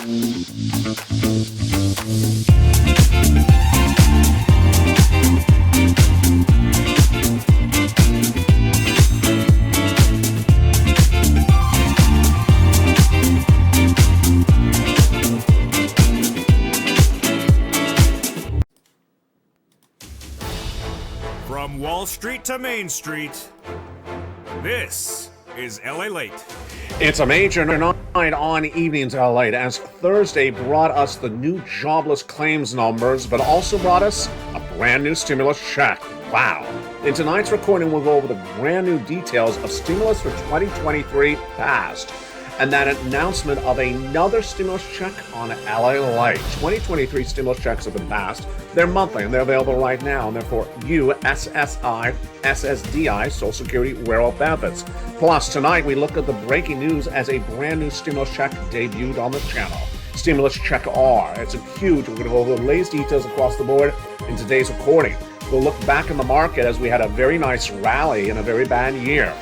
From Wall Street to Main Street, this is LALATE. It's a major night on Evenings LALATE as Thursday brought us the new jobless claims numbers, but also brought us a brand new stimulus check. Wow. In tonight's recording, we'll go over the brand new details of stimulus for 2023 passed, and that announcement of another stimulus check on LALATE. 2023 stimulus checks have been passed. They're monthly and they're available right now, and they're for you, SSI SSDI, Social Security Wearable Benefits. Plus, tonight we look at the breaking news as a brand new stimulus check debuted on the channel. Stimulus Check R. It's a huge, we're going to go over the latest details across the board in today's recording. We'll look back in the market as we had a very nice rally in a very bad year.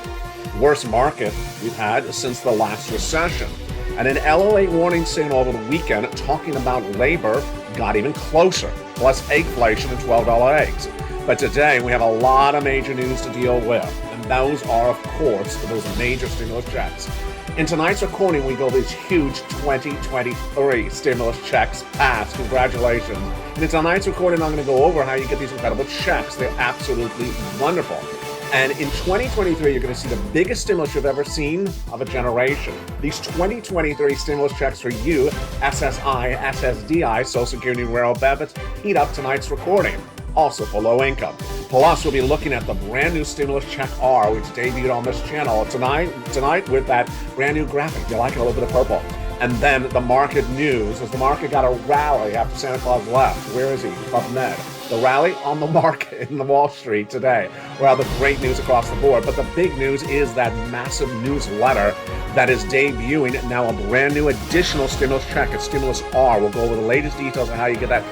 Worst market we've had since the last recession. And an LALATE warning signal over the weekend talking about labor got even closer, plus eggflation and $12 eggs. But today we have a lot of major news to deal with, and those are, of course, those major stimulus checks. In tonight's recording, we go these huge 2023 stimulus checks passed. Congratulations. And in tonight's recording, I'm going to go over how you get these incredible checks. They're absolutely wonderful. And in 2023, you're going to see the biggest stimulus you've ever seen of a generation. These 2023 stimulus checks for you, SSI, SSDI, Social Security Wearable Benefits, heat up tonight's recording. Also for low income. Plus, we'll be looking at the brand new stimulus check R, which debuted on this channel tonight with that brand new graphic. You like it, a little bit of purple. And then the market news, as the market got a rally after Santa Claus left. Where is he? Club Ned. The rally on the market in the Wall Street today. Well, the great news across the board. But the big news is that massive newsletter that is debuting now a brand new additional stimulus check. It's Stimulus R. We'll go over the latest details on how you get that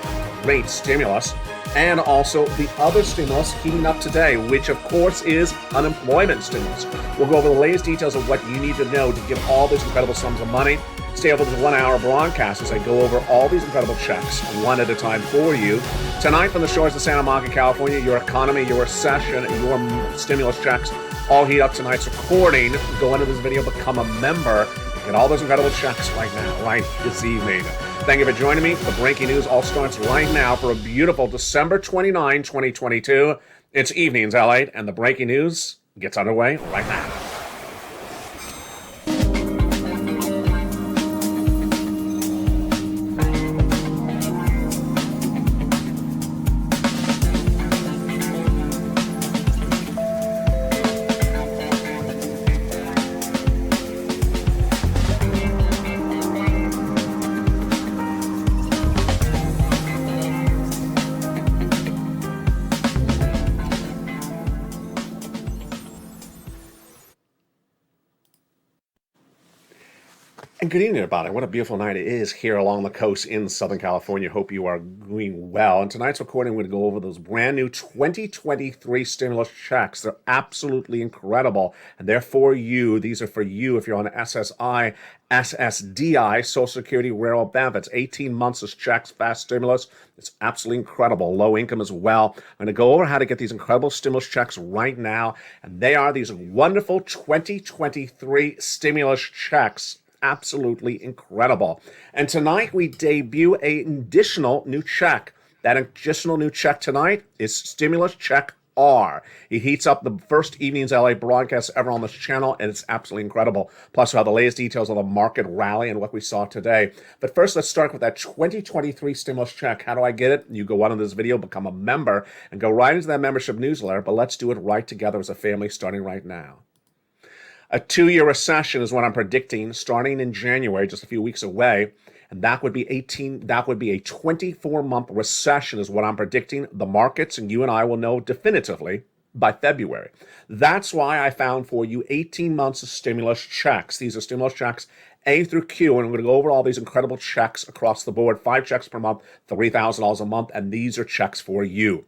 great stimulus. And also the other stimulus heating up today, which of course is unemployment stimulus. We'll go over the latest details of what you need to know to get all these incredible sums of money. Stay over this 1 hour broadcast as I go over all these incredible checks one at a time for you. Tonight from the shores of Santa Monica, California, your economy, your recession, your stimulus checks all heat up tonight's recording. Go into this video, become a member, get all those incredible checks right now, right this evening. Thank you for joining me. The breaking news all starts right now for a beautiful December 29, 2022. It's Evenings LALATE, and the breaking news gets underway right now. And good evening, everybody. What a beautiful night it is here along the coast in Southern California. Hope you are doing well. In tonight's recording, we're going to go over those brand new 2023 stimulus checks. They're absolutely incredible. And they're for you. These are for you if you're on SSI, SSDI, Social Security Wearable Benefits. 18 months of checks, fast stimulus. It's absolutely incredible. Low income as well. I'm going to go over how to get these incredible stimulus checks right now. And they are these wonderful 2023 stimulus checks. Absolutely incredible. And tonight we debut an additional new check. That additional new check tonight is Stimulus Check R. It heats up the first Evenings LA broadcast ever on this channel, and it's absolutely incredible. Plus, we'll have the latest details on the market rally and what we saw today. But first, let's start with that 2023 stimulus check. How do I get it? You go on in this video, become a member, and go right into that membership newsletter. But let's do it right together as a family starting right now. A 2-year recession is what I'm predicting starting in January, just a few weeks away. And that would be a 24-month recession is what I'm predicting. The markets and you and I will know definitively by February. That's why I found for you 18 months of stimulus checks. These are stimulus checks A through Q, and I'm going to go over all these incredible checks across the board. 5 checks per month, $3,000 a month, and these are checks for you.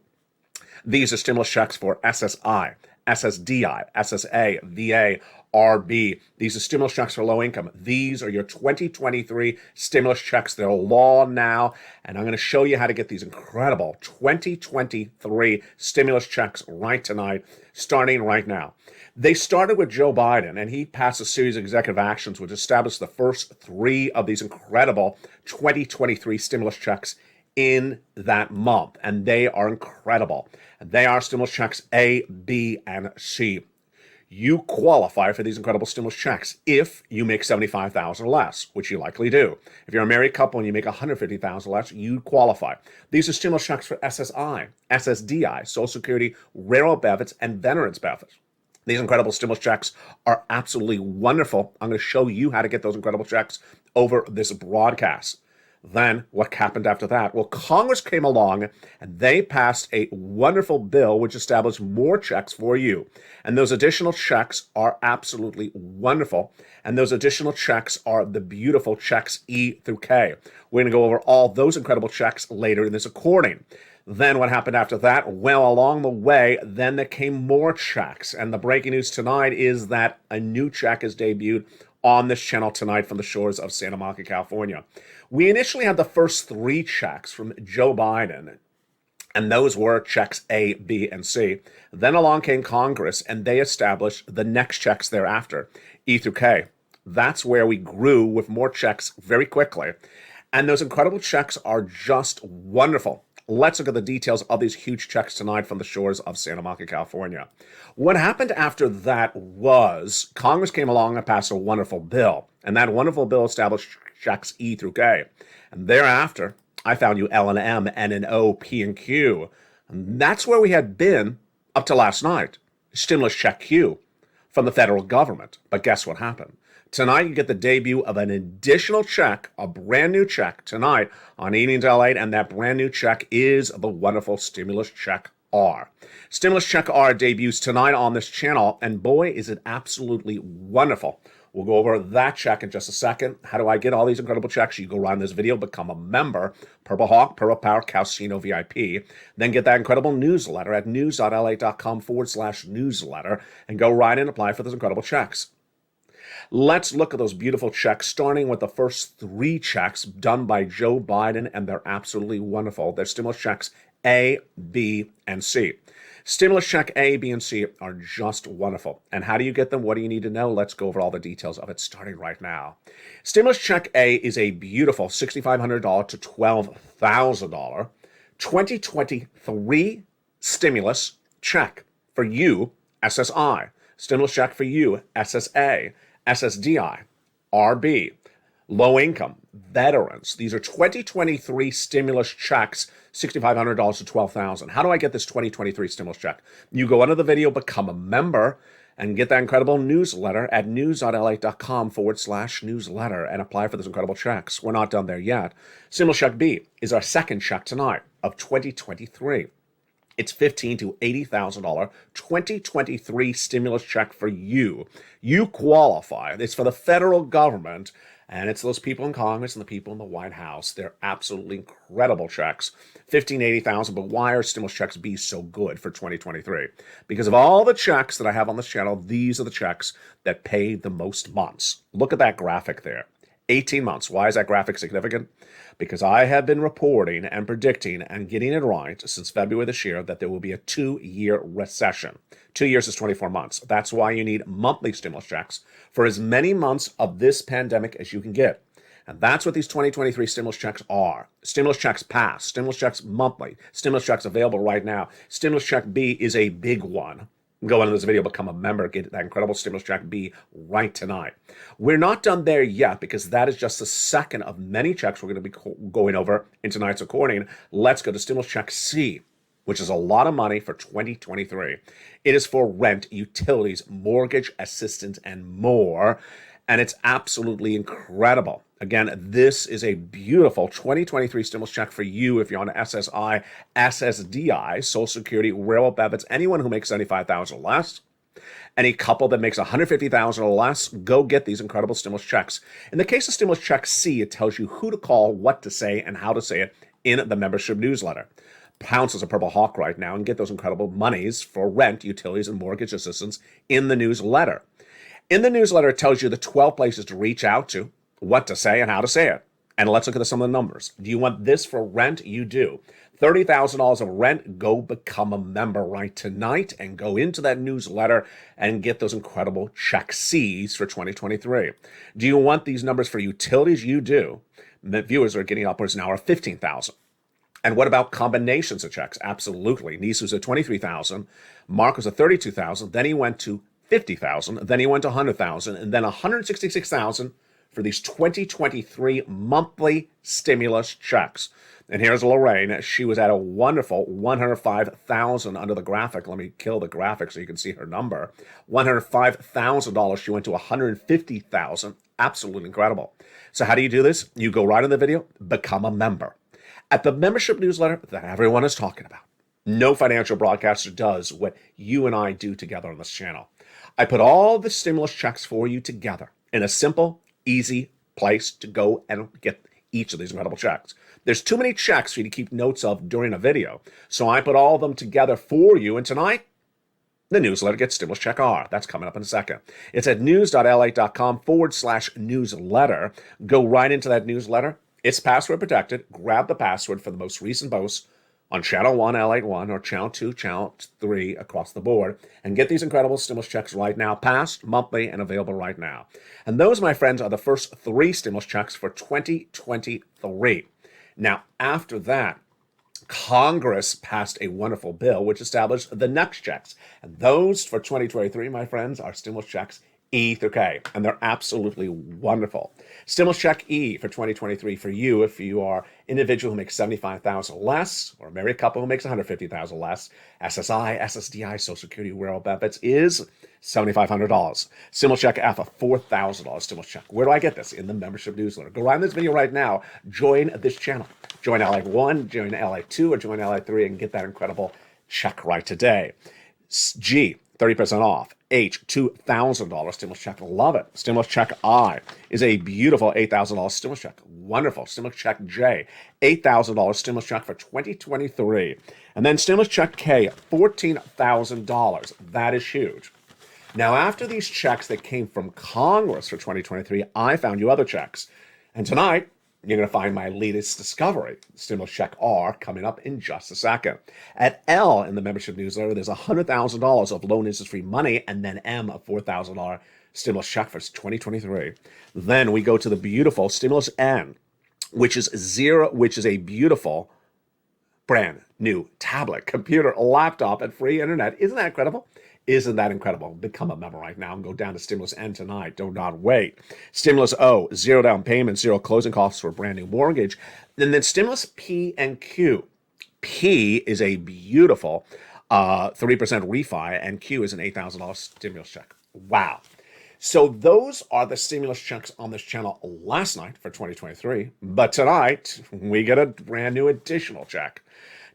These are stimulus checks for SSI, SSDI, SSA, VA, RB. These are stimulus checks for low income. These are your 2023 stimulus checks. They're law now, and I'm going to show you how to get these incredible 2023 stimulus checks right tonight, starting right now. They started with Joe Biden, and he passed a series of executive actions which established the first three of these incredible 2023 stimulus checks in that month, and they are incredible. They are stimulus checks A, B, and C. You qualify for these incredible stimulus checks if you make $75,000 or less, which you likely do. If you're a married couple and you make $150,000 or less, you qualify. These are stimulus checks for SSI, SSDI, Social Security, railroad benefits, and veterans benefits. These incredible stimulus checks are absolutely wonderful. I'm going to show you how to get those incredible checks over this broadcast. Then what happened after that? Well, Congress came along and they passed a wonderful bill which established more checks for you. And those additional checks are absolutely wonderful. And those additional checks are the beautiful checks E through K. We're going to go over all those incredible checks later in this recording. Then what happened after that? Well, along the way, then there came more checks. And the breaking news tonight is that a new check is debuted on this channel tonight from the shores of Santa Monica, California. We initially had the first three checks from Joe Biden, and those were checks A, B, and C. Then along came Congress, and they established the next checks thereafter, E through K. That's where we grew with more checks very quickly. And those incredible checks are just wonderful. Let's look at the details of these huge checks tonight from the shores of Santa Monica, California. What happened after that was Congress came along and passed a wonderful bill. And that wonderful bill established checks E through K. And thereafter, I found you L and M, N and O, P and Q. And that's where we had been up to last night. Stimulus check Q from the federal government. But guess what happened? Tonight, you get the debut of an additional check, a brand new check tonight on Evenings LALATE, and that brand new check is the wonderful Stimulus Check R. Stimulus Check R debuts tonight on this channel, and boy, is it absolutely wonderful. We'll go over that check in just a second. How do I get all these incredible checks? You go around this video, become a member, Purple Hawk, Purple Power, Calcino VIP, then get that incredible newsletter at news.lalate.com/newsletter, and go right in and apply for those incredible checks. Let's look at those beautiful checks, starting with the first three checks done by Joe Biden, and they're absolutely wonderful. They're stimulus checks A, B, and C. Stimulus check A, B, and C are just wonderful. And how do you get them? What do you need to know? Let's go over all the details of it, starting right now. Stimulus check A is a beautiful $6,500 to $12,000 2023 stimulus check for you, SSI. Stimulus check for you, SSA. SSDI, RB, low income, veterans. These are 2023 stimulus checks, $6,500 to $12,000. How do I get this 2023 stimulus check? You go under the video, become a member, and get that incredible newsletter at news.lalate.com/newsletter and apply for those incredible checks. We're not done there yet. Stimulus check B is our second check tonight of 2023. It's $15,000 to $80,000 2023 stimulus check for you. You qualify. It's for the federal government, and it's those people in Congress and the people in the White House. They're absolutely incredible checks. $15,000 to $80,000, but why are stimulus checks B so good for 2023? Because of all the checks that I have on this channel, these are the checks that pay the most months. Look at that graphic there. 18 months. Why is that graphic significant? Because I have been reporting and predicting and getting it right since February this year that there will be a 2-year recession. 2 years is 24 months. That's why you need monthly stimulus checks for as many months of this pandemic as you can get. And that's what these 2023 stimulus checks are. Stimulus checks pass, stimulus checks monthly, stimulus checks available right now. Stimulus check B is a big one. Go into this video, become a member, get that incredible stimulus check B right tonight. We're not done there yet because that is just the second of many checks we're going to be going over in tonight's recording. Let's go to stimulus check C, which is a lot of money for 2023. It is for rent, utilities, mortgage assistance, and more. And it's absolutely incredible. Again, this is a beautiful 2023 stimulus check for you if you're on SSI, SSDI, Social Security, railroad benefits, anyone who makes $75,000 or less. Any couple that makes $150,000 or less, go get these incredible stimulus checks. In the case of stimulus check C, it tells you who to call, what to say, and how to say it in the membership newsletter. Pounce as a Purple Hawk right now and get those incredible monies for rent, utilities, and mortgage assistance in the newsletter. In the newsletter, it tells you the 12 places to reach out to, what to say, and how to say it. And let's look at some of the numbers. Do you want this for rent? You do. $30,000 of rent, go become a member right tonight and go into that newsletter and get those incredible check C's for 2023. Do you want these numbers for utilities? You do. The viewers are getting upwards now of $15,000. And what about combinations of checks? Absolutely. Nice was at $23,000. Mark was at $32,000. Then he went to $50,000. Then he went to $100,000. And then $166,000 for these 2023 monthly stimulus checks. And here's Lorraine. She was at a wonderful $105,000 under the graphic. Let me kill the graphic so you can see her number. $105,000. She went to $150,000. Absolutely incredible. So how do you do this? You go right in the video, become a member. At the membership newsletter that everyone is talking about. No financial broadcaster does what you and I do together on this channel. I put all the stimulus checks for you together in a simple, easy place to go and get each of these incredible checks. There's too many checks for you to keep notes of during a video, so I put all of them together for you, and tonight, the newsletter gets Stimulus Check R. That's coming up in a second. It's at news.lalate.com/newsletter. Go right into that newsletter. It's password protected. Grab the password for the most recent posts on Channel 1, LATE1, or Channel 2, Channel 3 across the board, and get these incredible stimulus checks right now, past, monthly, and available right now. And those, my friends, are the first 3 stimulus checks for 2023. Now, after that, Congress passed a wonderful bill which established the next checks. And those for 2023, my friends, are stimulus checks E through K, and they're absolutely wonderful. Stimulus check E for 2023 for you if you are an individual who makes $75,000 less, or a married couple who makes $150,000 less. SSI, SSDI, Social Security, rural benefits is $7,500. Stimulus check F, a $4,000 stimulus check. Where do I get this? In the membership newsletter. Go right in this video right now. Join this channel. Join LATE1, join LATE2, or join LATE3 and get that incredible check right today. G, 30% off. H, $2,000 stimulus check. Love it. Stimulus check I is a beautiful $8,000 stimulus check. Wonderful. Stimulus check J, $8,000 stimulus check for 2023. And then stimulus check K, $14,000. That is huge. Now, after these checks that came from Congress for 2023, I found you other checks. And tonight, you're going to find my latest discovery, Stimulus Check R, coming up in just a second. At L in the membership newsletter, there's $100,000 of loan interest-free money, and then M, a $4,000 stimulus check for 2023. Then we go to the beautiful Stimulus N, which is a beautiful brand new tablet, computer, laptop, and free internet. Isn't that incredible? Isn't that incredible? Become a member right now and go down to Stimulus N tonight. Do not wait. Stimulus O, 0 down payment, 0 closing costs for a brand new mortgage. And then Stimulus P and Q. P is a beautiful 3% refi, and Q is an $8,000 stimulus check. Wow. So those are the stimulus checks on this channel last night for 2023. But tonight, we get a brand new additional check.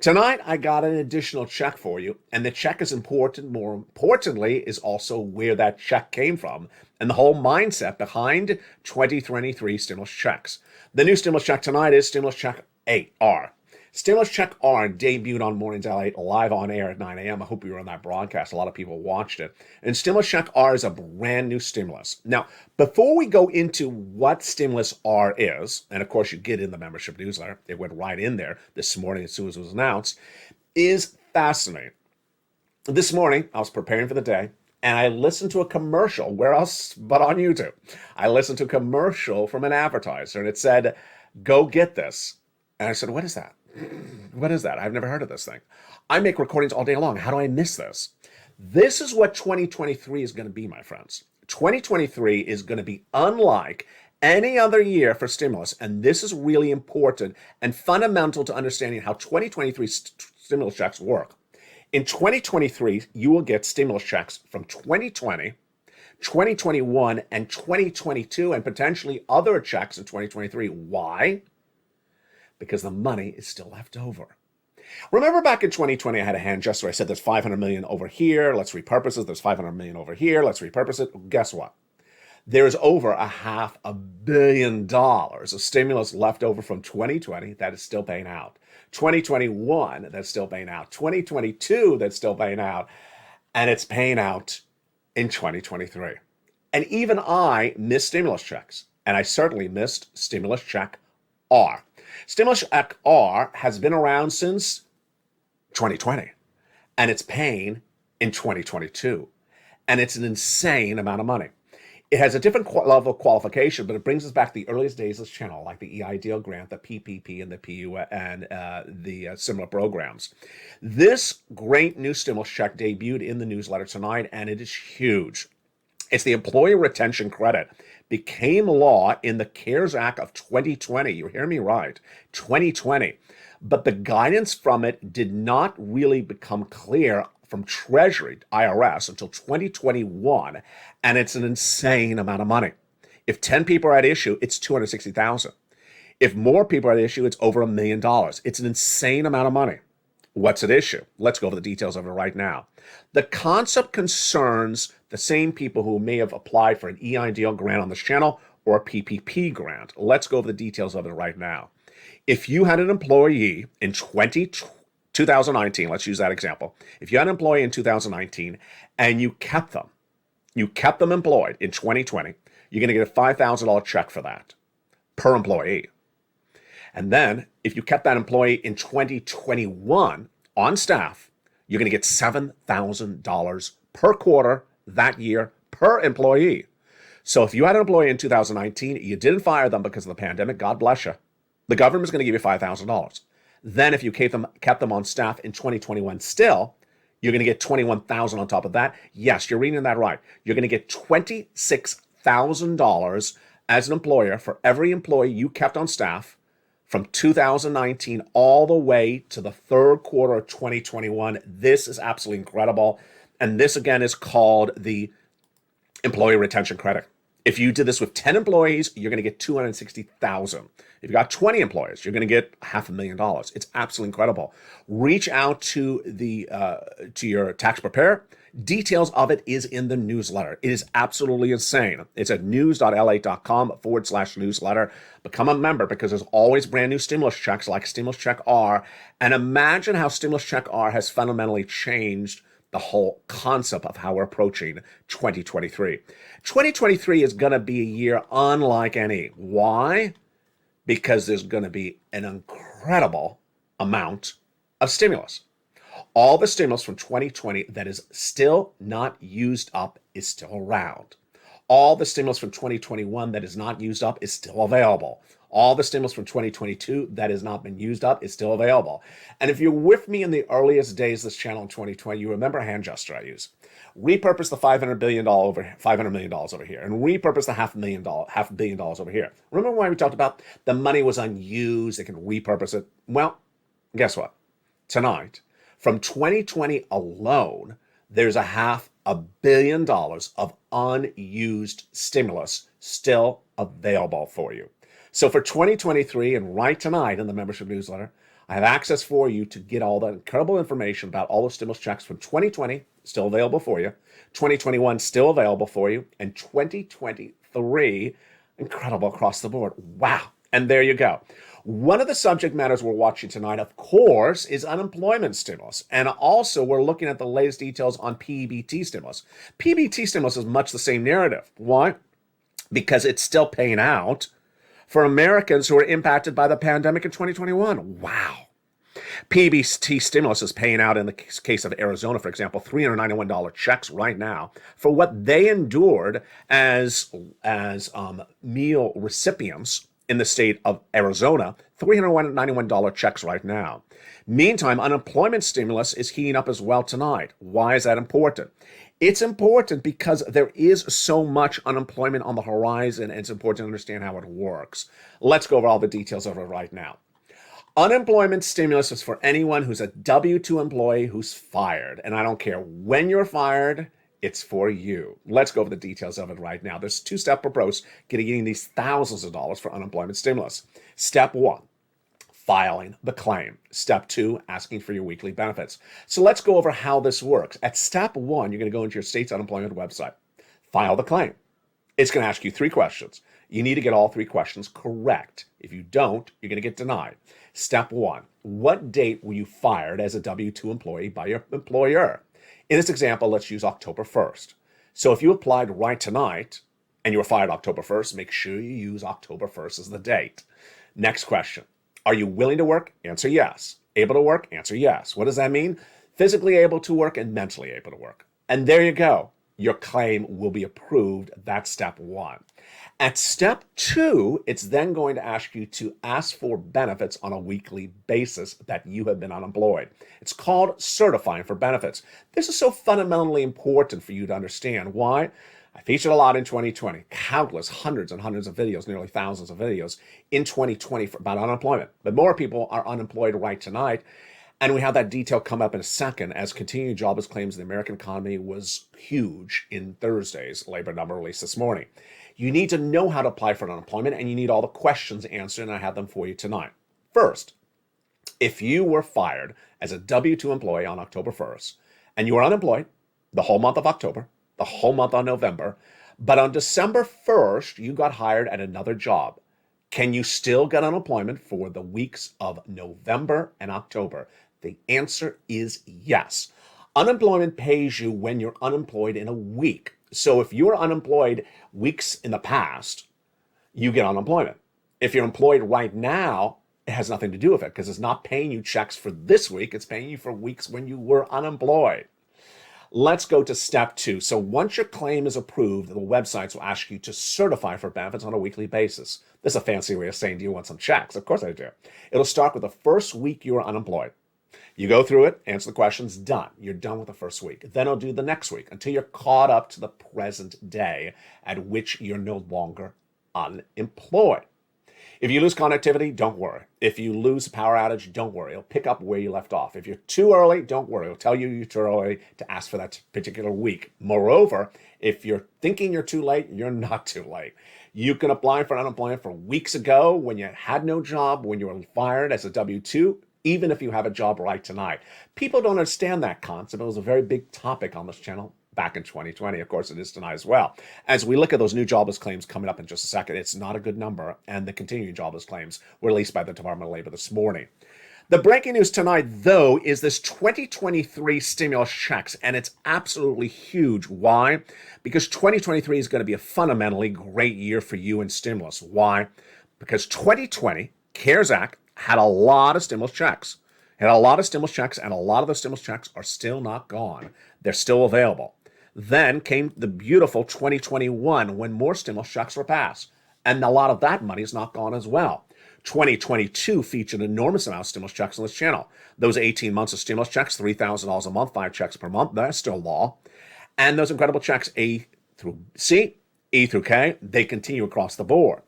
Tonight, I got an additional check for you, and the check is important. More importantly, is also where that check came from and the whole mindset behind 2023 stimulus checks. The new stimulus check tonight is Stimulus Check AR. Stimulus Check R debuted on Mornings LA live on air at 9 a.m. I hope you were on that broadcast. A lot of people watched it. And Stimulus Check R is a brand new stimulus. Now, before we go into what Stimulus R is, and of course you get in the membership newsletter, it went right in there this morning as soon as it was announced, is fascinating. This morning, I was preparing for the day, and I listened to a commercial. Where else but on YouTube? I listened to a commercial from an advertiser, and it said, "Go get this." And I said, "What is that? What is that? I've never heard of this thing. I make recordings all day long. How do I miss this?" This is what 2023 is going to be, my friends. 2023 is going to be unlike any other year for stimulus, and this is really important and fundamental to understanding how 2023 stimulus checks work. In 2023, you will get stimulus checks from 2020, 2021, and 2022, and potentially other checks in 2023. Why? Because the money is still left over. Remember back in 2020, I had a hand gesture. I said there's $500 million over here. Let's repurpose it. There's $500 million over here. Let's repurpose it. Guess what? There's over $500 million of stimulus left over from 2020 that is still paying out. 2021 that's still paying out. 2022 that's still paying out. And it's paying out in 2023. And even I missed stimulus checks, and I certainly missed stimulus check R. Stimulus check R has been around since 2020, and it's paying in 2022, and it's an insane amount of money. It has a different level of qualification, but it brings us back to the earliest days of this channel, like the EIDL grant, the PPP, and the PU, and the similar programs. This great new stimulus check debuted in the newsletter tonight, and it is huge. It's the Employee Retention Credit. Became law in the CARES Act of 2020. You hear me right, 2020. But the guidance from it did not really become clear from Treasury, IRS, until 2021, and it's an insane amount of money. If 10 people are at issue, it's $260,000. If more people are at issue, it's over $1 million. It's an insane amount of money. What's at issue? Let's go over the details of it right now. The concept concerns the same people who may have applied for an EIDL grant on this channel or a PPP grant. Let's go over the details of it right now. If you had an employee in 2019, let's use that example. If you had an employee in 2019 and you kept them employed in 2020, you're going to get a $5,000 check for that per employee. And then if you kept that employee in 2021 on staff, you're going to get $7,000 per quarter that year per employee. So if you had an employee in 2019, you didn't fire them because of the pandemic, God bless you. The government's going to give you $5,000. Then if you kept them on staff in 2021 still, you're going to get $21,000 on top of that. Yes, you're reading that right. You're going to get $26,000 as an employer for every employee you kept on staff from 2019 all the way to the third quarter of 2021. This is absolutely incredible. And this, again, is called the Employee Retention Credit. If you did this with 10 employees, you're going to get $260,000. If you got 20 employees, you're going to get $500,000. It's absolutely incredible. Reach out to your tax preparer. Details of it is in the newsletter. It is absolutely insane. It's at news.lalate.com/newsletter. Become a member because there's always brand new stimulus checks like Stimulus Check R. And imagine how Stimulus Check R has fundamentally changed the whole concept of how we're approaching 2023. 2023 is going to be a year unlike any. Why? Because there's going to be an incredible amount of stimulus. All the stimulus from 2020 that is still not used up is still around. All the stimulus from 2021 that is not used up is still available. All the stimulus from 2022 that has not been used up is still available. And if you're with me in the earliest days of this channel in 2020, you remember a hand gesture I use. Repurpose the $500 million over here and repurpose the $500 million over here. Remember why we talked about the money was unused, they can repurpose it? Well, guess what? Tonight, from 2020 alone, there's a $500 million of unused stimulus still available for you. So for 2023 and right tonight in the membership newsletter, I have access for you to get all that incredible information about all the stimulus checks from 2020 still available for you, 2021 still available for you, and 2023 incredible across the board. Wow. And there you go. One of the subject matters we're watching tonight, of course, is unemployment stimulus. And also we're looking at the latest details on PEBT stimulus. PEBT stimulus is much the same narrative. Why? Because it's still paying out for Americans who were impacted by the pandemic in 2021. Wow. PEBT stimulus is paying out in the case of Arizona, for example, $391 checks right now for what they endured as meal recipients in the state of Arizona, $391 checks right now. Meantime, unemployment stimulus is heating up as well tonight. Why is that important? It's important because there is so much unemployment on the horizon, and it's important to understand how it works. Let's go over all the details of it right now. Unemployment stimulus is for anyone who's a W-2 employee who's fired. And I don't care when you're fired, it's for you. Let's go over the details of it right now. There's a two-step approach getting these thousands of dollars for unemployment stimulus. Step one, filing the claim. Step two, asking for your weekly benefits. So let's go over how this works. At step one, you're going to go into your state's unemployment website, file the claim. It's going to ask you 3 questions. You need to get all 3 questions correct. If you don't, you're going to get denied. Step one, what date were you fired as a W-2 employee by your employer? In this example, let's use October 1st. So if you applied right tonight and you were fired October 1st, make sure you use October 1st as the date. Next question. Are you willing to work? Answer yes. Able to work? Answer yes. What does that mean? Physically able to work and mentally able to work. And there you go. Your claim will be approved. That's step one. At step two, it's then going to ask you to ask for benefits on a weekly basis that you have been unemployed. It's called certifying for benefits. This is so fundamentally important for you to understand. Why? I featured a lot in 2020, countless, hundreds and hundreds of videos, nearly thousands of videos in 2020 about unemployment. But more people are unemployed right tonight. And we have that detail come up in a second as continuing jobless claims in the American economy was huge in Thursday's labor number release this morning. You need to know how to apply for unemployment, and you need all the questions answered, and I have them for you tonight. First, if you were fired as a W-2 employee on October 1st, and you were unemployed the whole month of October, the whole month of November, but on December 1st, you got hired at another job, can you still get unemployment for the weeks of November and October? The answer is yes. Unemployment pays you when you're unemployed in a week. So if you're unemployed weeks in the past, you get unemployment. If you're employed right now, it has nothing to do with it because it's not paying you checks for this week. It's paying you for weeks when you were unemployed. Let's go to step two. So once your claim is approved, the websites will ask you to certify for benefits on a weekly basis. This is a fancy way of saying, do you want some checks? Of course I do. It'll start with the first week you were unemployed. You go through it, answer the questions, done. You're done with the first week. Then it'll do the next week until you're caught up to the present day at which you're no longer unemployed. If you lose connectivity, don't worry. If you lose a power outage, don't worry. It'll pick up where you left off. If you're too early, don't worry. It'll tell you you're too early to ask for that particular week. Moreover, if you're thinking you're too late, you're not too late. You can apply for unemployment for weeks ago when you had no job, when you were fired as a W-2, even if you have a job right tonight. People don't understand that concept. It was a very big topic on this channel back in 2020. Of course, it is tonight as well. As we look at those new jobless claims coming up in just a second, it's not a good number, and the continuing jobless claims were released by the Department of Labor this morning. The breaking news tonight, though, is this 2023 stimulus checks, and it's absolutely huge. Why? Because 2023 is going to be a fundamentally great year for you in stimulus. Why? Because 2020, CARES Act, had a lot of stimulus checks. It had a lot of stimulus checks, and a lot of those stimulus checks are still not gone. They're still available. Then came the beautiful 2021 when more stimulus checks were passed, and a lot of that money is not gone as well. 2022 featured an enormous amount of stimulus checks on this channel. Those 18 months of stimulus checks, $3,000 a month, 5 checks per month, that's still law. And those incredible checks, A through C, E through K, they continue across the board.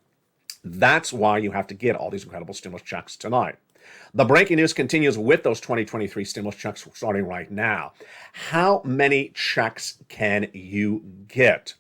That's why you have to get all these incredible stimulus checks tonight. The breaking news continues with those 2023 stimulus checks starting right now. How many checks can you get?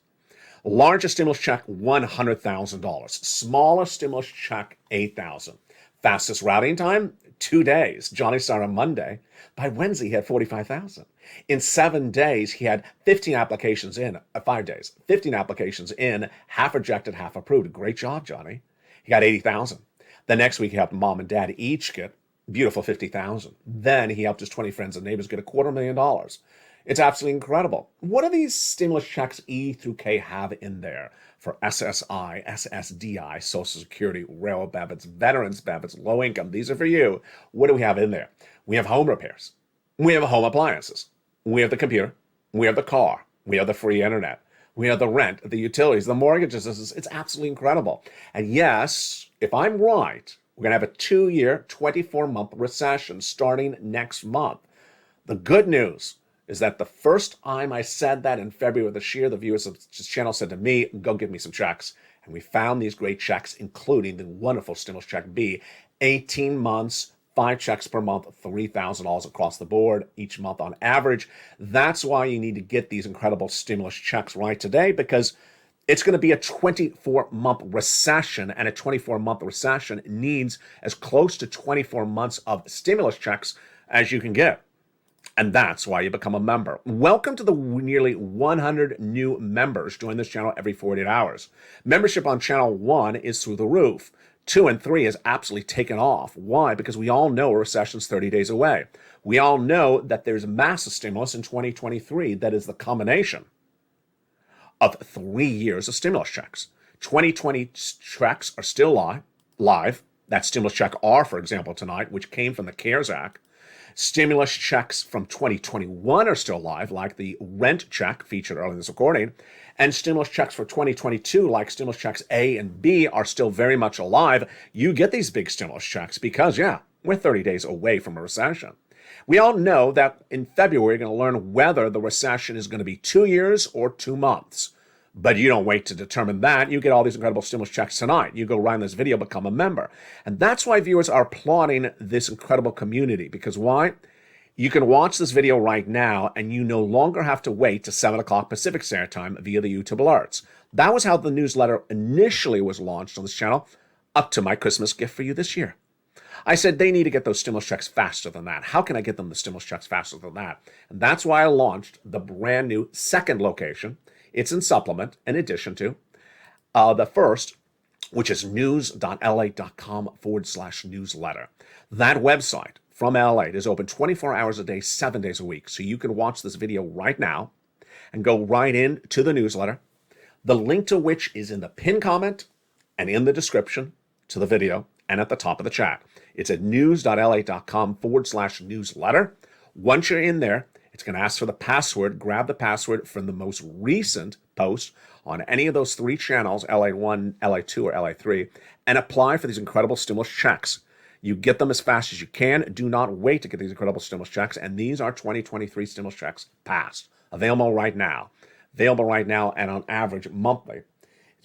Largest stimulus check, $100,000. Smallest stimulus check, $8,000. Fastest routing time, 2 days. Johnny started on Monday. By Wednesday, he had $45,000. In 7 days, he had 15 applications in, 5 days, 15 applications in, half rejected, half approved. Great job, Johnny. He got $80,000. The next week, he helped mom and dad each get beautiful $50,000. Then he helped his 20 friends and neighbors get $250,000. It's absolutely incredible. What do these stimulus checks E through K have in there for SSI, SSDI, Social Security, railroad benefits, veterans benefits, low income? These are for you. What do we have in there? We have home repairs. We have home appliances. We have the computer. We have the car. We have the free internet. We have the rent, the utilities, the mortgages. It's absolutely incredible. And yes, if I'm right, we're going to have a 2-year, 24-month recession starting next month. The good news is that the first time I said that in February of this year, the viewers of this channel said to me, go give me some checks. And we found these great checks, including the wonderful stimulus check B, 18 months, 5 checks per month, $3,000 across the board each month on average. That's why you need to get these incredible stimulus checks right today, because it's going to be a 24-month recession, and a 24-month recession needs as close to 24 months of stimulus checks as you can get. And that's why you become a member. Welcome to the nearly 100 new members join this channel every 48 hours. Membership on channel 1 is through the roof. 2 and 3 is absolutely taken off. Why? Because we all know a recession's 30 days away. We all know that there's massive stimulus in 2023 that is the combination of 3 years of stimulus checks. 2020 checks are still live. That's stimulus check R, for example, tonight, which came from the CARES Act. Stimulus checks from 2021 are still live, like the rent check featured earlier in this recording. And stimulus checks for 2022, like stimulus checks A and B, are still very much alive. You get these big stimulus checks because, yeah, we're 30 days away from a recession. We all know that in February, you're going to learn whether the recession is going to be 2 years or 2 months. But you don't wait to determine that. You get all these incredible stimulus checks tonight. You go right in this video, become a member. And that's why viewers are applauding this incredible community. Because why? You can watch this video right now, and you no longer have to wait to 7 o'clock Pacific Standard Time via the YouTube alerts. That was how the newsletter initially was launched on this channel, up to my Christmas gift for you this year. I said they need to get those stimulus checks faster than that. How can I get them the stimulus checks faster than that? And that's why I launched the brand new second location. It's in supplement, in addition to the first, which is news.lalate.com/newsletter. That website from LALATE is open 24 hours a day, 7 days a week. So you can watch this video right now and go right into the newsletter, the link to which is in the pinned comment and in the description to the video and at the top of the chat. It's at news.lalate.com/newsletter. Once you're in there, it's going to ask for the password. Grab the password from the most recent post on any of those 3 channels, LA1, LA2, or LA3, and apply for these incredible stimulus checks. You get them as fast as you can. Do not wait to get these incredible stimulus checks. And these are 2023 stimulus checks passed. Available right now. Available right now and on average monthly.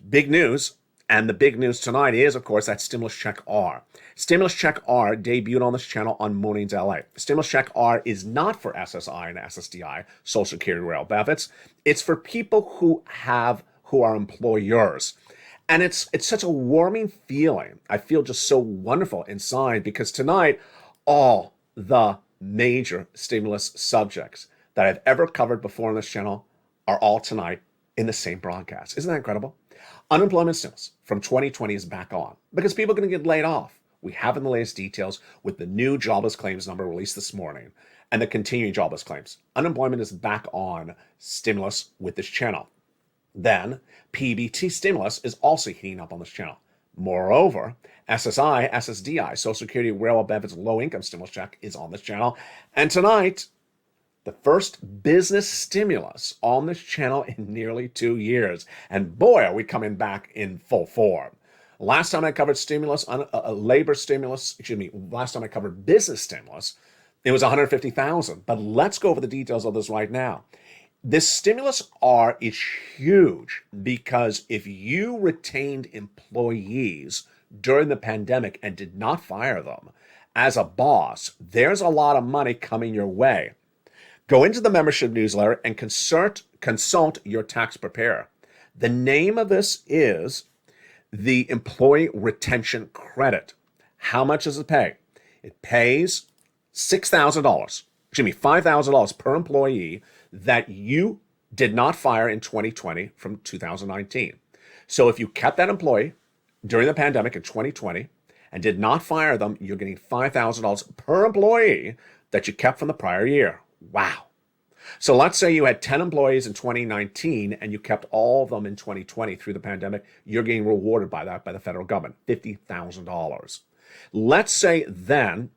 Big news. And the big news tonight is, of course, that Stimulus Check R. Stimulus Check R debuted on this channel on Mornings LA. Stimulus Check R is not for SSI and SSDI, Social Security rail benefits. It's for people who are employers. And it's such a warming feeling. I feel just so wonderful inside because tonight, all the major stimulus subjects that I've ever covered before on this channel are all tonight in the same broadcast. Isn't that incredible? Unemployment stimulus from 2020 is back on because people are going to get laid off. We have in the latest details with the new jobless claims number released this morning and the continuing jobless claims. Unemployment is back on stimulus with this channel. Then PEBT stimulus is also heating up on this channel. Moreover, SSI SSDI, Social Security Railroad Benefits Low Income Stimulus Check, is on this channel. And tonight, the first business stimulus on this channel in nearly 2 years. And boy, are we coming back in full form. Last time I covered stimulus, labor stimulus, last time I covered business stimulus, it was $150,000. But let's go over the details of this right now. This stimulus R is huge because if you retained employees during the pandemic and did not fire them, as a boss, there's a lot of money coming your way. Go into the membership newsletter and consult your tax preparer. The name of this is the Employee Retention Credit. How much does it pay? It pays $5,000 per employee that you did not fire in 2020 from 2019. So if you kept that employee during the pandemic in 2020 and did not fire them, you're getting $5,000 per employee that you kept from the prior year. Wow. So let's say you had 10 employees in 2019 and you kept all of them in 2020 through the pandemic. You're getting rewarded by that by the federal government, $50,000. Let's say then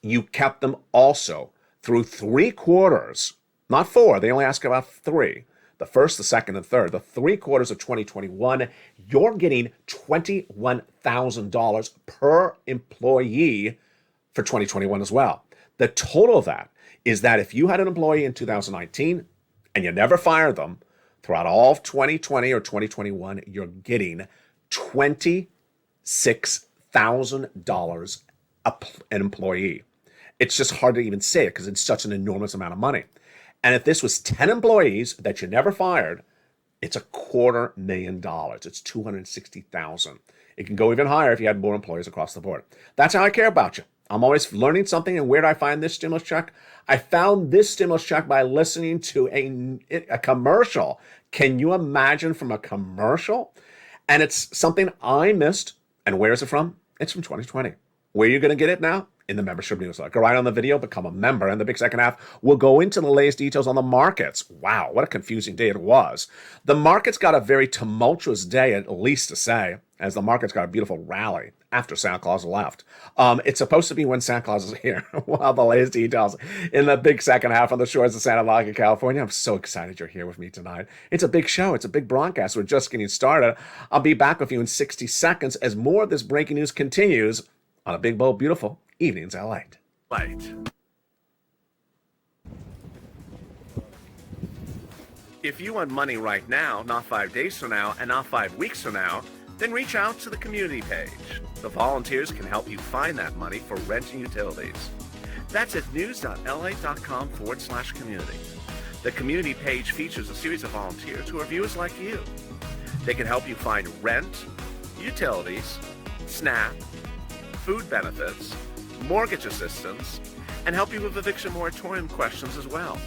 you kept them also through 3 quarters, not 4. They only ask about 3. The first, the second, and third. The 3 quarters of 2021, you're getting $21,000 per employee for 2021 as well. The total of that is that if you had an employee in 2019 and you never fired them, throughout all of 2020 or 2021, you're getting $26,000 an employee. It's just hard to even say it because it's such an enormous amount of money. And if this was 10 employees that you never fired, it's $250,000. It's $260,000. It can go even higher if you had more employees across the board. That's how I care about you. I'm always learning something. And where did I find this stimulus check? I found this stimulus check by listening to a commercial. Can you imagine from a commercial? And it's something I missed. And where is it from? It's from 2020. Where are you going to get it now? in the membership newsletter. Go right on the video, become a member, and the big second half will go into the latest details on the markets. Wow, what a confusing day it was. The markets got a very tumultuous day, at least to say, as the markets got a beautiful rally after Santa Claus left. It's supposed to be when Santa Claus is here. Well, the latest details in the big second half on the shores of Santa Monica, California. I'm so excited you're here with me tonight. It's a big show. It's a big broadcast. We're just getting started. I'll be back with you in 60 seconds as more of this breaking news continues on a big, bold, beautiful Evenings LALATE. If you want money right now, not 5 days from now, and not 5 weeks from now, then reach out to the community page. The volunteers can help you find that money for rent and utilities. That's at news.lalate.com/community. The community page features a series of volunteers who are viewers like you. They can help you find rent, utilities, SNAP, food benefits, mortgage assistance, and help you with eviction moratorium questions as well.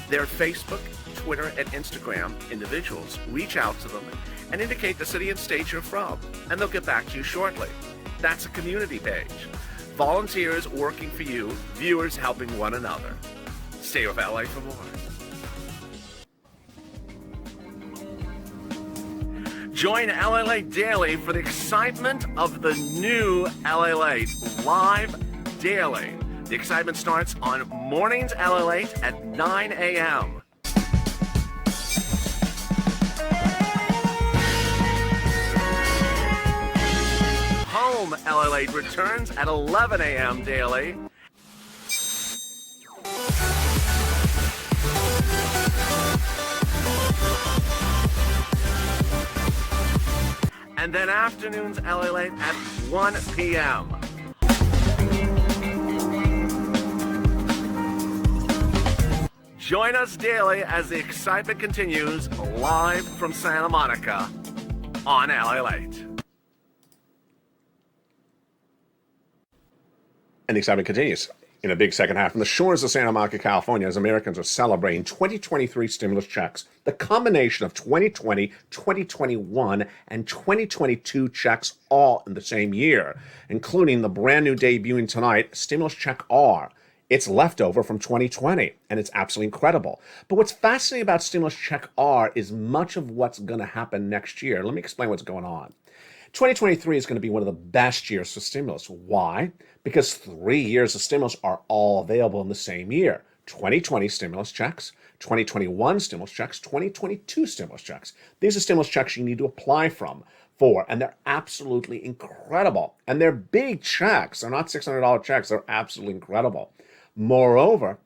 Their Facebook, Twitter, and Instagram individuals reach out to them and indicate the city and state you're from, and they'll get back to you shortly. That's a community page. Volunteers working for you, viewers helping one another. Stay with LA for more. Join LALATE Daily for the excitement of the new LALATE live daily. The excitement starts on Mornings LALATE at 9 a.m. Home LALATE returns at 11 a.m. daily. And then afternoons LALATE at 1 p.m. Join us daily as the excitement continues live from Santa Monica on LALATE. And the excitement continues in a big second half from the shores of Santa Monica, California, as Americans are celebrating 2023 stimulus checks. The combination of 2020, 2021, and 2022 checks all in the same year, including the brand new debuting tonight, Stimulus Check R. It's leftover from 2020, and it's absolutely incredible. But what's fascinating about Stimulus Check R is much of what's going to happen next year. Let me explain what's going on. 2023 is going to be one of the best years for stimulus. Why? Because 3 years of stimulus are all available in the same year. 2020 stimulus checks, 2021 stimulus checks, 2022 stimulus checks. These are stimulus checks you need to apply for, and they're absolutely incredible. And they're big checks. They're not $600 checks. They're absolutely incredible. Moreover,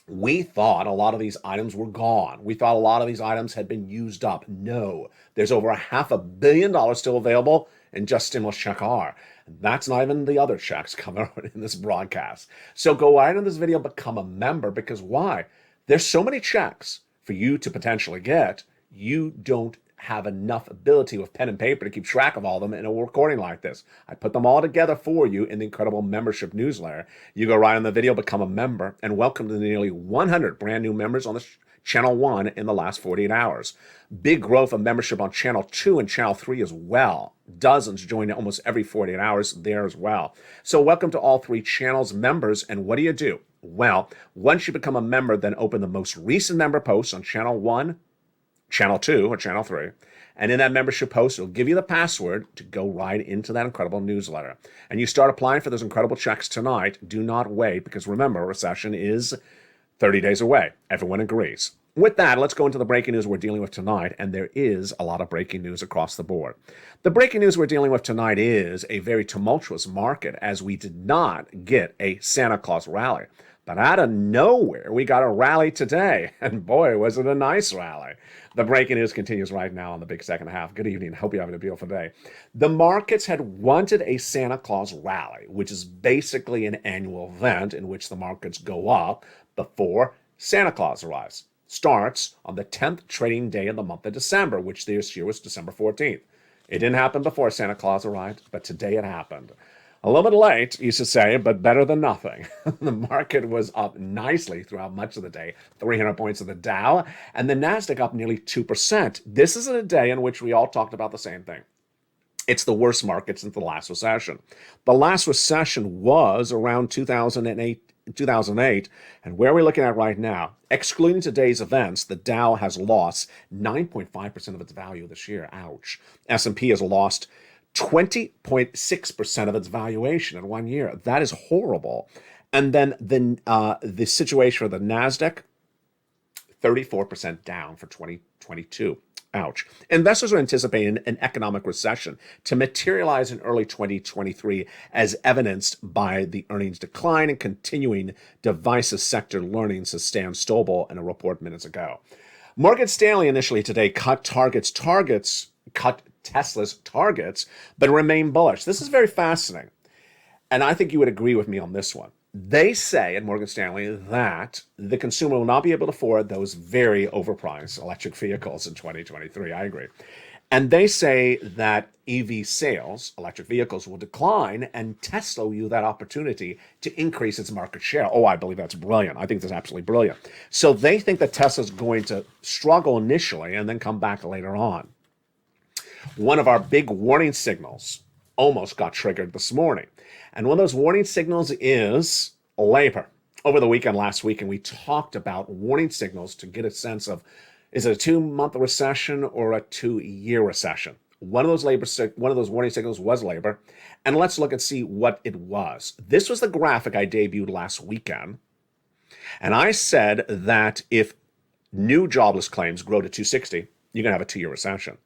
we thought a lot of these items were gone. We thought a lot of these items had been used up. No, there's over $500 million still available in just Stimulus Check R. That's not even the other checks coming out in this broadcast. So go right in this video, become a member, because why? There's so many checks for you to potentially get. You don't have enough ability with pen and paper to keep track of all of them in a recording like this. I put them all together for you in the incredible membership newsletter. You go right on the video, become a member, and welcome to the nearly 100 brand new members on the Channel 1 in the last 48 hours. Big growth of membership on Channel 2 and Channel 3 as well. Dozens join almost every 48 hours there as well. So welcome to all three channels members, and what do? Well, once you become a member, then open the most recent member posts on Channel 1, Channel 2, or Channel 3. And in that membership post, it'll give you the password to go right into that incredible newsletter. And you start applying for those incredible checks tonight. Do not wait, because remember, recession is 30 days away. Everyone agrees. With that, let's go into the breaking news we're dealing with tonight, and there is a lot of breaking news across the board. The breaking news we're dealing with tonight is a very tumultuous market, as we did not get a Santa Claus rally. But out of nowhere, we got a rally today, and boy, was it a nice rally. The breaking news continues right now on the big second half. Good evening. Hope you're having a beautiful day. The markets had wanted a Santa Claus rally, which is basically an annual event in which the markets go up before Santa Claus arrives. Starts on the 10th trading day of the month of December, which this year was December 14th. It didn't happen before Santa Claus arrived, but today it happened. A little bit late, used to say, but better than nothing. The market was up nicely throughout much of the day, 300 points of the Dow, and the Nasdaq up nearly 2%. This is a day in which we all talked about the same thing. It's the worst market since the last recession. The last recession was around 2008, and where are we looking at right now? Excluding today's events, the Dow has lost 9.5% of its value this year. Ouch. S&P has lost 20.6% of its valuation in 1 year. That is horrible. And then the situation for the Nasdaq, 34% down for 2022. Ouch. Investors are anticipating an economic recession to materialize in early 2023, as evidenced by the earnings decline and continuing devices sector learnings to stand stable in a report minutes ago. Morgan Stanley initially today cut Tesla's targets, but remain bullish. This is very fascinating. And I think you would agree with me on this one. They say at Morgan Stanley that the consumer will not be able to afford those very overpriced electric vehicles in 2023. I agree. And they say that EV sales, electric vehicles, will decline, and Tesla will use that opportunity to increase its market share. Oh, I believe that's brilliant. I think that's absolutely brilliant. So they think that Tesla's going to struggle initially and then come back later on. One of our big warning signals almost got triggered this morning. And one of those warning signals is labor. Over the weekend, last week, and we talked about warning signals to get a sense of, is it a 2-month recession or a 2-year recession? One of those warning signals was labor. And let's look and see what it was. This was the graphic I debuted last weekend. And I said that if new jobless claims grow to 260, you're going to have a 2-year recession.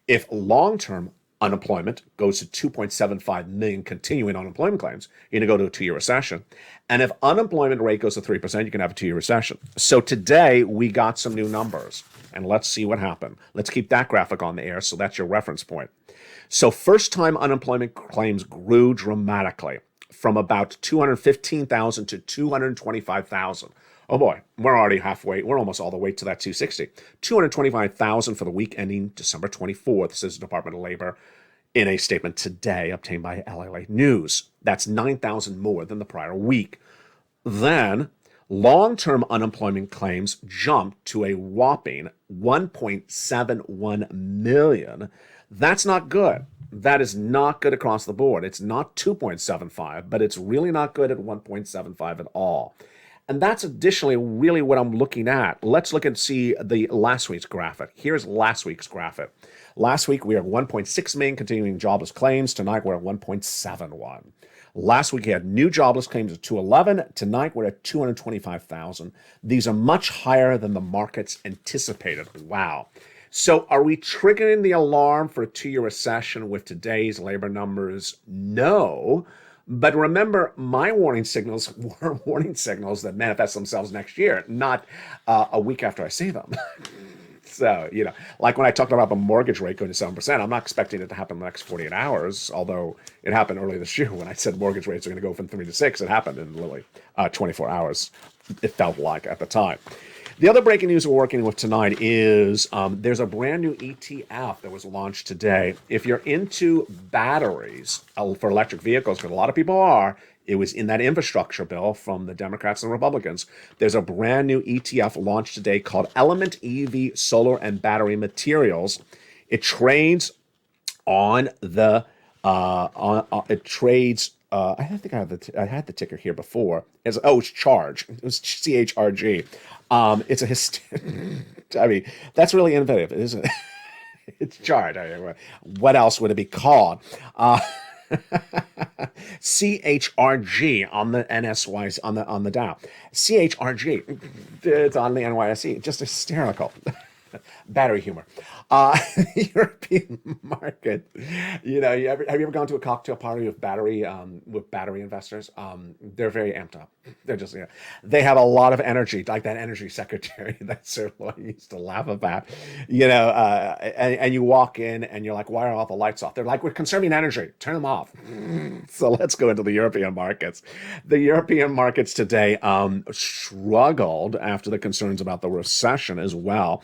If long-term unemployment goes to 2.75 million continuing unemployment claims, you're going to go to a 2-year recession. And if unemployment rate goes to 3%, you can have a 2-year recession. So today we got some new numbers, and let's see what happened. Let's keep that graphic on the air, so that's your reference point. So first-time unemployment claims grew dramatically from about 215,000 to 225,000. Oh boy, we're already halfway. We're almost all the way to that 260. 225,000 for the week ending December 24th, says the Department of Labor in a statement today obtained by LALATE News. That's 9,000 more than the prior week. Then long-term unemployment claims jumped to a whopping 1.71 million. That's not good. That is not good across the board. It's not 2.75, but it's really not good at 1.75 at all. And that's additionally really what I'm looking at. Let's look and see the last week's graphic. Here's last week's graphic. Last week, we had 1.6 million continuing jobless claims. Tonight, we're at 1.71. Last week, we had new jobless claims of 211. Tonight, we're at 225,000. These are much higher than the markets anticipated. Wow. So are we triggering the alarm for a 2-year recession with today's labor numbers? No. But remember, my warning signals were warning signals that manifest themselves next year, not a week after I see them. So, like when I talked about the mortgage rate going to 7%, I'm not expecting it to happen in the next 48 hours, although it happened earlier this year when I said mortgage rates are going to go from 3 to 6. It happened in literally 24 hours, it felt like at the time. The other breaking news we're working with tonight is there's a brand new ETF that was launched today. If you're into batteries for electric vehicles, because a lot of people are, it was in that infrastructure bill from the Democrats and Republicans. There's a brand new ETF launched today called Element EV Solar and Battery Materials. It trades on the I think I had the ticker here before. It's Charge. It was CHRG. It's I mean, that's really innovative, isn't it? It's Charge. What else would it be called? CHRG on the NSY on the Dow. CHRG. It's on the NYSE. Just hysterical. Battery humor. European market. Have you ever gone to a cocktail party with battery investors? They're very amped up. They're just, they have a lot of energy, like that energy secretary that Sir Lloyd used to laugh about. And you walk in and you're like, why are all the lights off? They're like, we're conserving energy. Turn them off. So let's go into the European markets. The European markets today struggled after the concerns about the recession as well.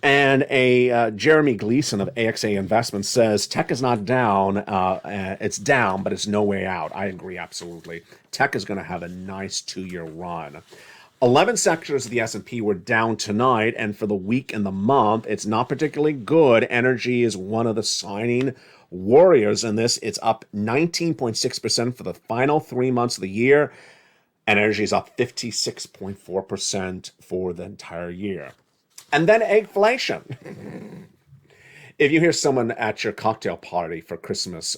And Jeremy Gleason of AXA Investments says tech is not down. It's down, but it's no way out. I agree absolutely. Tech is going to have a nice 2-year run. 11 sectors of the S&P were down tonight, and for the week and the month, it's not particularly good. Energy is one of the signing warriors in this. It's up 19.6% for the final 3 months of the year, and energy is up 56.4% for the entire year. And then eggflation. If you hear someone at your cocktail party for Christmas,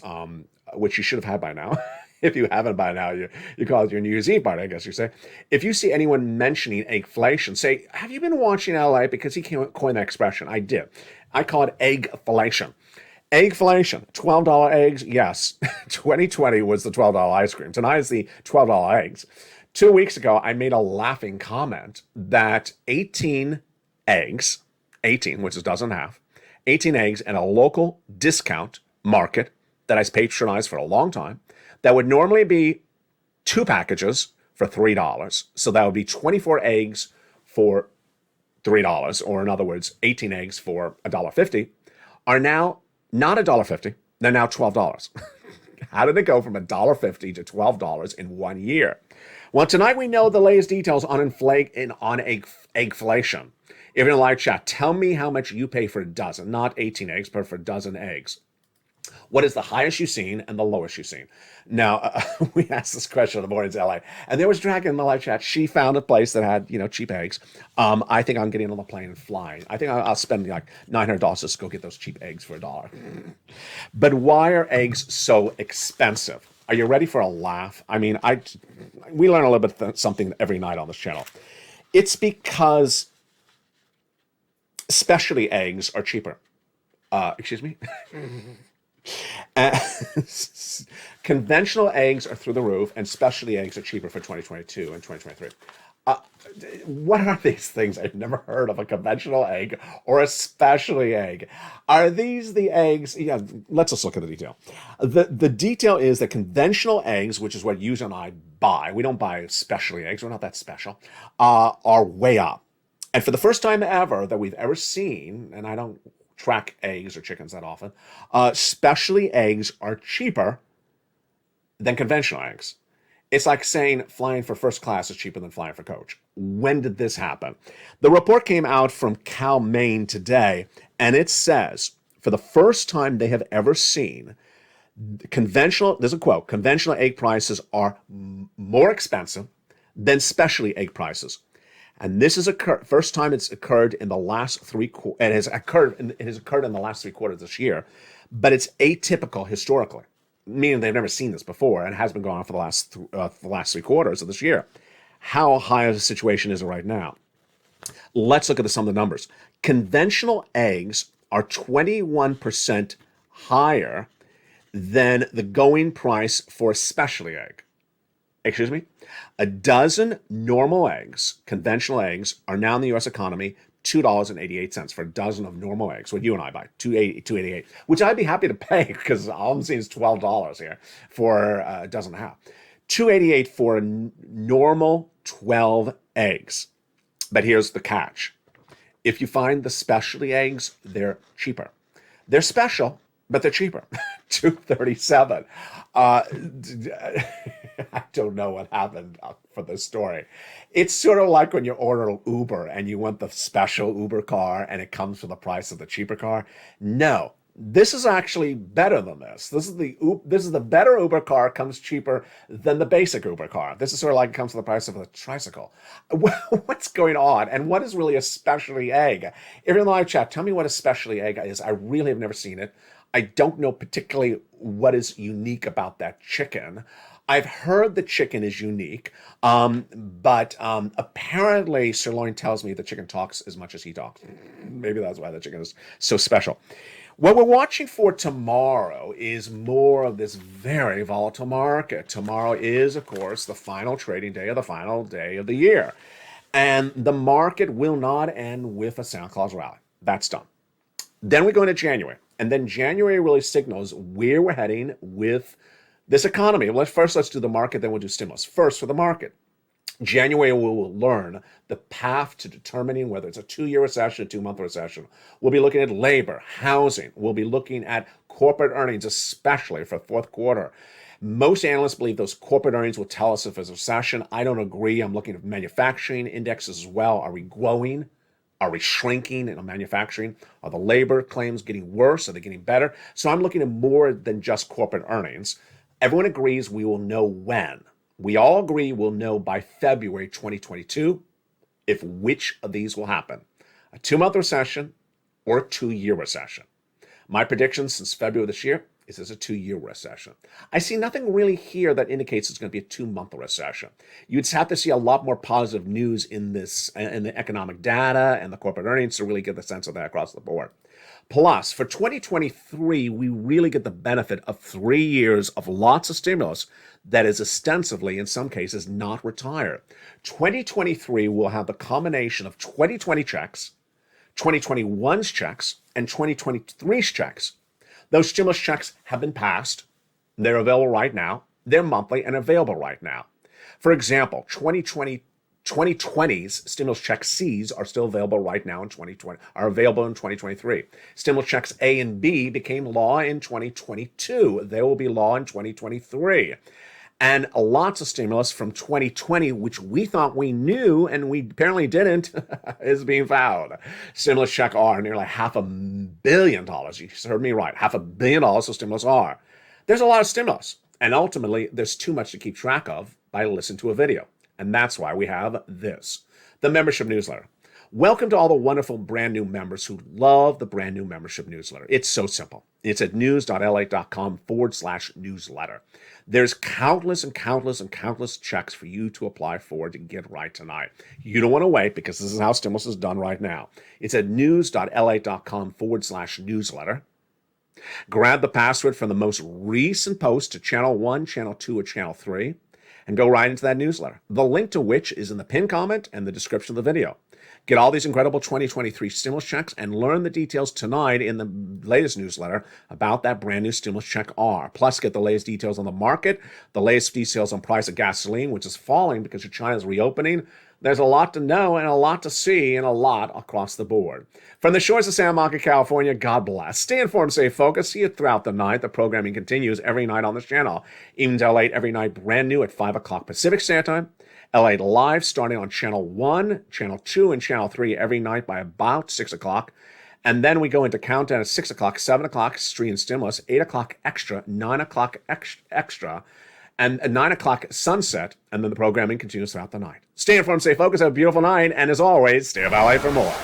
which you should have had by now, if you haven't by now, you call it your New Year's Eve party, I guess you say. If you see anyone mentioning eggflation, say, have you been watching LA? Because he coined that expression. I did. I call it eggflation. Eggflation, $12 eggs, yes. 2020 was the $12 ice cream. Tonight is the $12 eggs. 2 weeks ago, I made a laughing comment that 18 eggs, 18, which is a dozen and a half, 18 eggs in a local discount market that I've patronized for a long time, that would normally be 2 packages for $3. So that would be 24 eggs for $3, or in other words, 18 eggs for $1.50, are now not $1.50, they're now $12. How did it go from $1.50 to $12 in 1 year? Well, tonight we know the latest details on eggflation. If you're in a live chat, tell me how much you pay for a dozen, not 18 eggs, but for a dozen eggs. What is the highest you've seen and the lowest you've seen? Now, we asked this question in the mornings in LA, and there was Dragon in the live chat. She found a place that had, cheap eggs. I think I'm getting on the plane and flying. I think I'll spend like $900 just to go get those cheap eggs for $1. But why are eggs so expensive? Are you ready for a laugh? I mean, we learn a little bit something every night on this channel. It's because specialty eggs are cheaper. Excuse me? Conventional eggs are through the roof, and specialty eggs are cheaper for 2022 and 2023. What are these things? I've never heard of a conventional egg or a specialty egg. Are these the eggs? Yeah, let's just look at the detail. The detail is that conventional eggs, which is what you and I buy, we don't buy specialty eggs, we're not that special, are way up. And for the first time ever that we've ever seen, and I don't track eggs or chickens that often, specialty eggs are cheaper than conventional eggs. It's like saying flying for first class is cheaper than flying for coach. When did this happen? The report came out from Cal Maine today, and it says, for the first time they have ever seen, there's a quote, conventional egg prices are more expensive than specialty egg prices. And this is first time it's occurred in the last 3 quarters. It has occurred in the last 3 quarters this year, but it's atypical historically, meaning they've never seen this before, and it has been going on for the last 3 quarters of this year. How high of a situation is it right now? Let's look at some of the numbers. Conventional eggs are 21% higher than the going price for a specialty egg. Excuse me? A dozen normal eggs, conventional eggs, are now in the U.S. economy $2.88 for a dozen of normal eggs. What you and I buy, $2.88, which I'd be happy to pay because all I'm seeing is $12 here for a dozen and a half. $2.88 for a normal 12 eggs. But here's the catch. If you find the specialty eggs, they're cheaper. They're special, but they're cheaper. $2.37. I don't know what happened for this story. It's sort of like when you order Uber and you want the special Uber car and it comes for the price of the cheaper car. No, this is actually better than this. This is the better Uber car, comes cheaper than the basic Uber car. This is sort of like it comes for the price of a tricycle. What's going on? And what is really a specialty egg? If you're in the live chat, tell me what a specialty egg is. I really have never seen it. I don't know particularly what is unique about that chicken. I've heard the chicken is unique, but apparently Sirloin tells me the chicken talks as much as he talks. Maybe that's why the chicken is so special. What we're watching for tomorrow is more of this very volatile market. Tomorrow is, of course, the final trading day of the final day of the year. And the market will not end with a Santa Claus rally. That's done. Then we go into January. And then January really signals where we're heading with this economy. Let's do the market, then we'll do stimulus. First, for the market, January we will learn the path to determining whether it's a 2-year recession, a 2-month recession. We'll be looking at labor, housing. We'll be looking at corporate earnings, especially for fourth quarter. Most analysts believe those corporate earnings will tell us if there's a recession. I don't agree. I'm looking at manufacturing indexes as well. Are we growing? Are we shrinking in manufacturing? Are the labor claims getting worse? Are they getting better? So I'm looking at more than just corporate earnings. Everyone agrees we will know when. We all agree we'll know by February 2022 if which of these will happen. A 2-month recession or a 2-year recession. My prediction since February of this year is it's a 2-year recession. I see nothing really here that indicates it's going to be a 2-month recession. You'd have to see a lot more positive news in the economic data and the corporate earnings to really get the sense of that across the board. Plus, for 2023, we really get the benefit of 3 years of lots of stimulus that is ostensibly, in some cases, not retired. 2023 will have the combination of 2020 checks, 2021's checks, and 2023's checks. Those stimulus checks have been passed. They're available right now. They're monthly and available right now. For example, 2020's stimulus check C's are still available right now in 2020, are available in 2023. Stimulus checks A and B became law in 2022. They will be law in 2023. And lots of stimulus from 2020, which we thought we knew and we apparently didn't, is being found. Stimulus check R, nearly $500 million. You heard me right, $500 million of stimulus R. There's a lot of stimulus, and ultimately there's too much to keep track of by listening to a video. And that's why we have this, the membership newsletter. Welcome to all the wonderful brand new members who love the brand new membership newsletter. It's so simple. It's at news.lalate.com/newsletter. There's countless and countless and countless checks for you to apply for to get right tonight. You don't want to wait because this is how stimulus is done right now. It's at news.lalate.com/newsletter. Grab the password from the most recent post to channel 1, channel 2, or channel 3, and go right into that newsletter, the link to which is in the pinned comment and the description of the video. Get all these incredible 2023 stimulus checks and learn the details tonight in the latest newsletter about that brand new stimulus check R. Plus, get the latest details on the market, the latest details on price of gasoline, which is falling because China's reopening. There's a lot to know and a lot to see and a lot across the board. From the shores of Santa Monica, California, God bless. Stay informed, stay focused. See you throughout the night. The programming continues every night on this channel. Even till 8 every night, brand new at 5 o'clock Pacific Standard Time. LATE Live starting on channel 1, channel 2, and channel 3 every night by about 6 o'clock. And then we go into countdown at 6 o'clock, 7 o'clock, stream stimulus, 8 o'clock extra, 9 o'clock extra, and at 9 o'clock sunset, and then the programming continues throughout the night. Stay informed, stay focused, have a beautiful night, and as always, stay up LA for more.